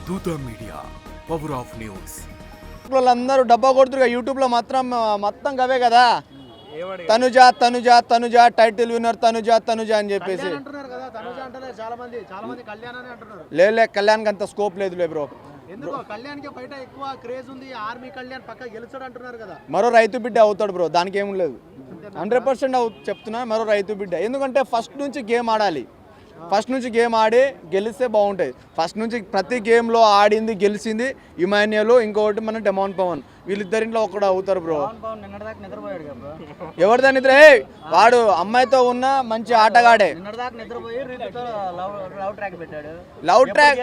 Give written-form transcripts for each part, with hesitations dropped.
దూత media power of news. వాళ్ళందరూ డబ్బా కొడుతురు యూట్యూబ్లో మొత్తం గవే కదా. తనుజ తనుజ తనుజ టైటిల్ విన్నర్ తనుజ తనుజ అని చెప్పేసి లే కళ్యాణ్కి అంత స్కోప్ లేదు బ్రో. మరో రైతు బిడ్డ అవుతాడు బ్రో, దానికి ఏమి లేదు. 100% చెప్తున్నా, మరో రైతు బిడ్డ. ఎందుకంటే ఫస్ట్ నుంచి గేమ్ ఆడాలి, ఫస్ట్ నుంచి గేమ్ ఆడి గెలిస్తే బాగుంటుంది. ఫస్ట్ నుంచి ప్రతి గేమ్లో ఆడింది గెలిచింది ఇమాన్యుయల్, ఇంకొకటి మన డెమాన్ పవన్, వీళ్ళిద్దరింట్లో ఒకడు అవుతారు బ్రో. ఎవరిదా నిద్ర? వాడు అమ్మాయితో ఉన్న మంచి ఆటగాడే. లవ్ ట్రాక్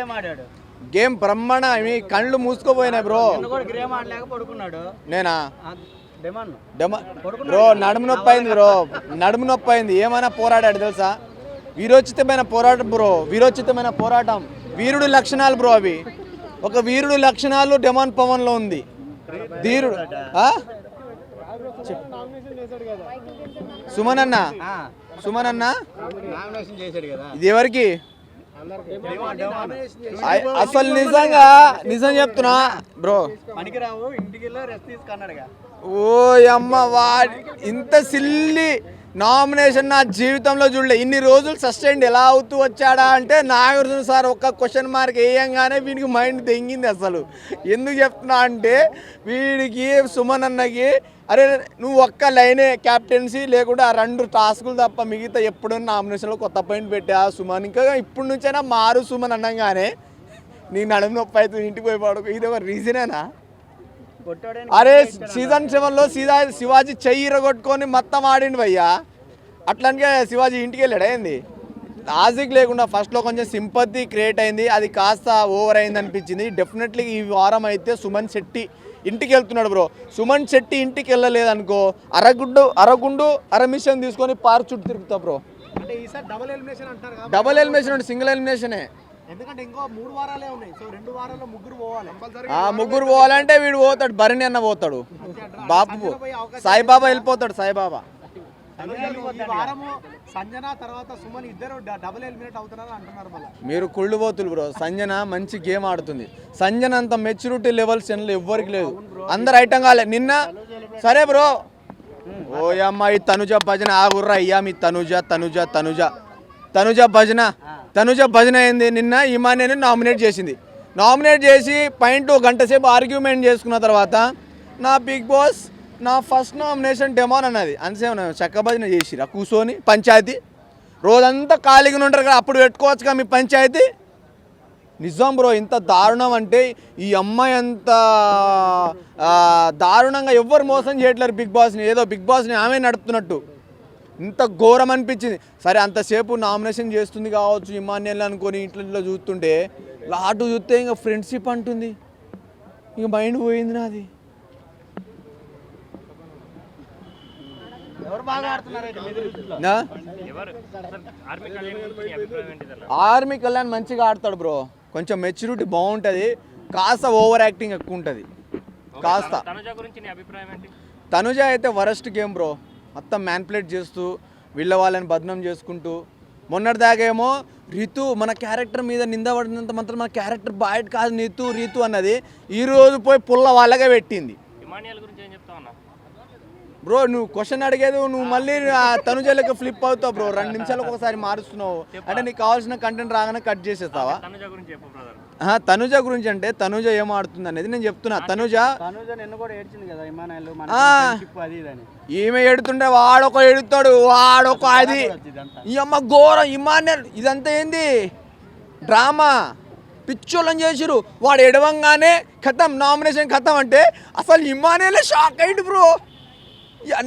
గేమ్ బ్రహ్మాండ, మీ కళ్ళు మూసుకోపోయినాయి బ్రో. నేనా బ్రో, నడుము నొప్పి అయింది బ్రో, నడుము నొప్పి అయింది. ఏమైనా పోరాడాడు తెలుసా? వీరోచితమైన పోరాటం బ్రో, వీరోచితమైన పోరాటం, వీరుడు లక్షణాలు బ్రో. అవి ఒక వీరుడు లక్షణాలు డెమాన్ పవన్ లో ఉంది. ధీరుడు సుమన్ అన్న, సుమన్ అన్న ఇది ఎవరికి అసలు నిజం చెప్తున్నా బ్రో. ఓ అమ్మ, ఇంత సిల్లి నామినేషన్ నా జీవితంలో చూడలే. ఇన్ని రోజులు సస్టైన్ ఎలా అవుతూ వచ్చాడా అంటే నాగార్జున సార్ ఒక్క క్వశ్చన్ మార్క్ వేయంగానే వీడికి మైండ్ తెంగింది. అసలు ఎందుకు చెప్తున్నా అంటే వీడికి సుమన్ అన్నకి, అరే నువ్వు ఒక్క లైనే క్యాప్టెన్సీ లేకుండా ఆ 2 టాస్కులు తప్ప మిగతా ఎప్పుడైనా నామినేషన్లో కొత్త పాయింట్ పెట్టా సుమన్. ఇంకా ఇప్పటి నుంచైనా మారు సుమన్ అన్నగానే నీ నడుము నొప్పి అవుతుంది, ఇంటికి పోయి పడుకో. ఇది ఒక రీజనేనా? అరే సీజన్ 7లో శివాజీ చెయ్యి ఇరగొట్టుకొని మొత్తం ఆడిండు భయ్యా. అట్లాంటికే శివాజీ ఇంటికి వెళ్ళాడు. అయింది లాజిక్ లేకుండా ఫస్ట్లో కొంచెం సింపతి క్రియేట్ అయింది, అది కాస్త ఓవర్ అయింది అనిపించింది. డెఫినెట్లీ ఈ వారం అయితే సుమన్ శెట్టి ఇంటికి వెళ్తున్నాడు బ్రో. సుమన్ శెట్టి ఇంటికి వెళ్ళలేదనుకో అరగుండు అరమిషన్ తీసుకొని పార్క్ చుట్టూ తిరుగుతా బ్రో. డబుల్ ఎలిమినేషన్ అంటే సింగిల్ ఎలిమినేషనే. ఎందుకంటే ఇంకో 3 వారాలే ఉన్నాయి. సో 2 వారాల్లో ముగ్గురు పోవాలంటే వీడు పోతాడు, భరణి అన్న పోతాడు, బాబు సాయిబాబా వెళ్ళిపోతాడు. సాయిబాబా మీరు కుళ్ళు పోతులు బ్రో. సంజన మంచి గేమ్ ఆడుతుంది. సంజన అంత మెచ్యూరిటీ లెవెల్స్ ఎవ్వరికి లేదు, అందరు ఐటం కాలే. నిన్న సరే బ్రో, ఓ అమ్మ ఈ తనుజ భజన ఆగుర్రా అయ్యా. మీ తనుజ తనుజ తనుజ తనుజ భజన అయింది. నిన్న ఇమానిని నామినేట్ చేసింది. నామినేట్ చేసి పాయింట్ గంట సేపు ఆర్గ్యుమెంట్ చేసుకున్న తర్వాత నా బిగ్ బాస్ నా ఫస్ట్ నామినేషన్ డెమాన్ అన్నది. అంతసేపు చక్క భజన చేసిరా కూర్చొని. పంచాయతీ రోజంతా ఖాళీగా ఉంటారు కదా, అప్పుడు పెట్టుకోవచ్చుగా మీ పంచాయతీ. నిజం బ్రో, ఇంత దారుణం అంటే ఈ అమ్మాయి అంత దారుణంగా ఎవ్వరు మోసం చేయట్లేరు బిగ్ బాస్ని. ఏదో బిగ్ బాస్ని ఆమె నడుపుతున్నట్టు ఇంత ఘోరం అనిపించింది. సరే అంతసేపు నామినేషన్ చేస్తుంది కావచ్చు ఇమాన్యుయల్ అనుకొని ఇంట్లో చూస్తుంటే, లాటు చూస్తే ఇంకా ఫ్రెండ్షిప్ అంటుంది. ఇంక మైండ్ పోయింది నాది. ఆర్మీ కళ్యాణ్ మంచిగా ఆడతాడు బ్రో, కొంచెం మెచ్యూరిటీ బాగుంటుంది, కాస్త ఓవర్ యాక్టింగ్ ఎక్కువ ఉంటుంది కాస్త. తనుజ అయితే వరస్ట్ గేమ్ బ్రో, మొత్తం మ్యాన్ప్లేట్ చేస్తూ వీళ్ళ వాళ్ళని బదనం చేసుకుంటూ. మొన్నటిదాకేమో రితు మన క్యారెక్టర్ మీద నింద పడినంత మాత్రం మన క్యారెక్టర్ బాయ్ కాదు రీతు అన్నది, ఈరోజు పోయి పుల్ల వాళ్ళగా పెట్టింది. బ్రో నువ్వు క్వశ్చన్ అడిగేది నువ్వు మళ్ళీ తనుజలకు ఫ్లిప్ అవుతావు బ్రో. 2 నిమిషాలకు ఒకసారి మారుస్తున్నావు అంటే నీకు కావాల్సిన కంటెంట్ రాగానే కట్ చేసేస్తావా? తనుజ గురించి అంటే తనుజ ఏం ఆడుతుంది అనేది నేను చెప్తున్నా. తనుజ ఈమె ఎడుతుంటే వాడొక ఎడుతాడు, వాడొక అది ఈ అమ్మ ఘోరం. ఇమాన్యుయల్ ఇదంతా ఏంది డ్రామా, పిచ్చోళ్ళని చేసిరు. వాడు ఎడవంగానే ఖతం, నామినేషన్ ఖతం అంటే అసలు ఇమాన్యుయల్ షాక్ అయ్యిండు బ్రో.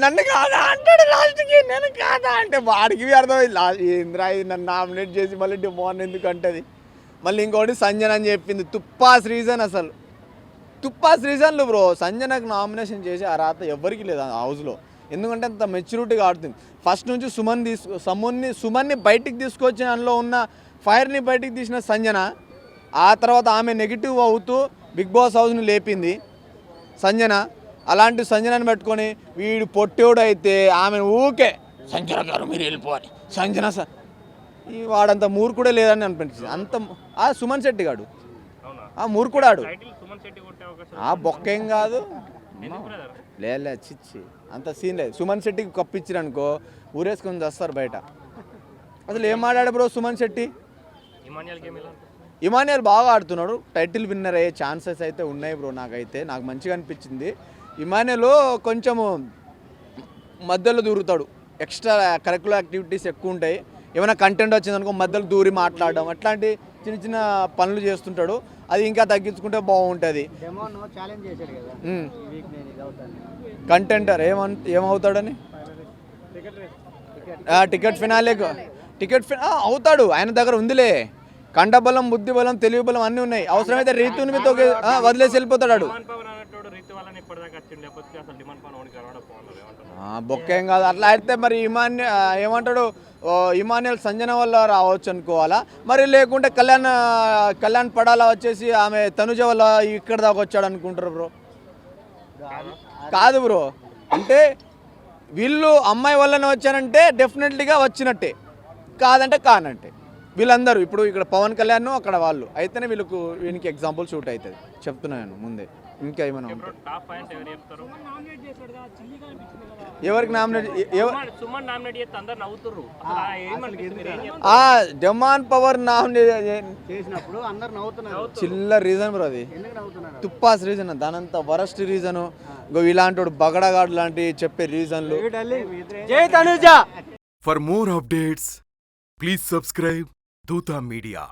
నన్ను కాదా అంటాడు లాస్ట్కి, నేను కాదా అంటే వాడికి అర్థమైంది. ఏంద్రా ఇది నన్ను నామినేట్ చేసి మళ్ళీ డిమాండ్ ఎందుకు అంటది. మళ్ళీ ఇంకోటి సంజన అని చెప్పింది, తుప్పాస్ రీజన్. అసలు తుప్పాస్ రీజన్లు బ్రో. సంజనకు నామినేషన్ చేసి ఆ రాత ఎవరికి లేదు ఆ హౌస్లో, ఎందుకంటే అంత మెచ్యూరిటీగా ఆడుతుంది. ఫస్ట్ నుంచి సుమన్ని బయటికి తీసుకొచ్చి అందులో ఉన్న ఫైర్ని బయటికి తీసిన సంజన, ఆ తర్వాత ఆమె నెగిటివ్ అవుతూ బిగ్ బాస్ హౌస్ని లేపింది సంజన. అలాంటి సంజనని పెట్టుకొని వీడు పొట్టేవుడు అయితే ఆమెను ఊకే సంజన గారు మీరు వెళ్ళిపోవాలి సంజన సార్, ఈ వాడంత మూర్ఖుడే లేదని అనిపించింది. అంత సుమన్ శెట్టి గాడు మూర్ఖుడాడు. టైటిల్ సుమన్ శెట్టి కొట్టే అవకాశం ఆ బొక్కేం కాదు, ఎందుకు బ్రదర్? లే చిచ్చి అంత సీన్ లేదు. సుమన్ శెట్టికి కప్పించారు అనుకో ఊరేసుకొని చేస్తారు బయట. అసలు ఏం ఆడాడు బ్రో సుమన్ శెట్టి? ఇమాన్యుయల్ గేమ్ ఎలా అనిపిస్తుంది? ఇమాన్యుయల్ బాగా ఆడుతున్నాడు, టైటిల్ విన్నర్ అయ్యే ఛాన్సెస్ అయితే ఉన్నాయి బ్రో. నాకు మంచిగా అనిపించింది. ఇమాన్యుయల్ కొంచెము మధ్యలో దూరుతాడు, ఎక్స్ట్రా కరికులర్ యాక్టివిటీస్ ఎక్కువ ఉంటాయి. ఏమైనా కంటెంట్ వచ్చిందనుకో మధ్యలో దూరి మాట్లాడడం అట్లాంటి చిన్న చిన్న పనులు చేస్తుంటాడు. అది ఇంకా తగ్గించుకుంటే బాగుంటుంది. కంటెంటర్ ఏమవుతాడని టికెట్ ఫినాలే అవుతాడు. ఆయన దగ్గర ఉందిలే కండబలం, బుద్ధి బలం, తెలివి బలం అన్నీ ఉన్నాయి. అవసరమైతే రీతుని మీద వదిలేసి వెళ్ళిపోతాడు. బొక్కేం కాదు. అట్లా అయితే మరి ఏమంటాడు ఇమాన్యుయల్ సంజన వల్ల రావచ్చు అనుకోవాలా, మరి లేకుంటే కళ్యాణ్ పడాలా వచ్చేసి ఆమె తనుజ వల్ల ఇక్కడ దాకా వచ్చాడు అనుకుంటారు బ్రో. కాదు బ్రో, అంటే వీళ్ళు అమ్మాయి వల్లనే వచ్చానంటే డెఫినెట్లీగా వచ్చినట్టే, కాదంటే కానంటే. వీళ్ళందరూ ఇప్పుడు ఇక్కడ పవన్ కళ్యాణ్ అక్కడ వాళ్ళు అయితేనే వీనికి ఎగ్జాంపుల్ షూట్ అవుతుంది చెప్తున్నాను ముందే. ఇంకా ఏమైనా ఎవరికి నామినేట్? డెమాన్ పవర్ నామినేట్ చేసినప్పుడు చిల్లర రీజన్ బ్రో, అది తుప్పాస్ రీజన్, దానంతా వరస్ట్ రీజను. ఇలాంటి బగడగాడు లాంటి చెప్పే రీజన్లు. For more updates, please subscribe Dota Media.